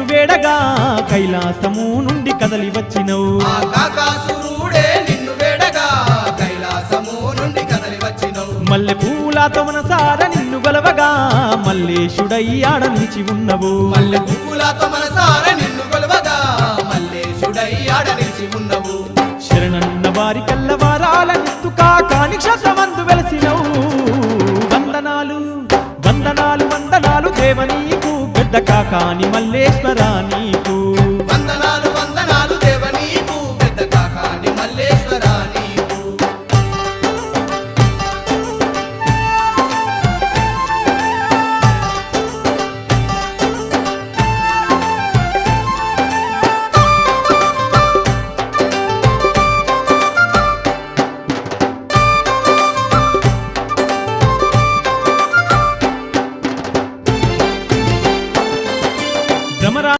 నిన్ను వేడగా కైలాసము నుండి కదలి వచ్చినవు ఆ కాకాసురుడే నిన్ను వేడగా కైలాసము నుండి కదలి వచ్చినవు మల్లె పూలతో మనసార నిన్ను గొలవగా మల్లేశుడై ఆడ నిలిచి ఉన్నవు మల్లె పువ్వులతో మనసార నిన్ను కొలవగా మల్లేశుడై ఆడ నిలిచి ఉన్నవు శరణన్న వారి కల్లవారాలనిస్తూ కాకాని క్షేత్రమందు వెలసినవు వందనాలు వందనాలు వందనాలు దేవ నీకు పెద్ద కాకాని మల్లేశ్వరా నీకు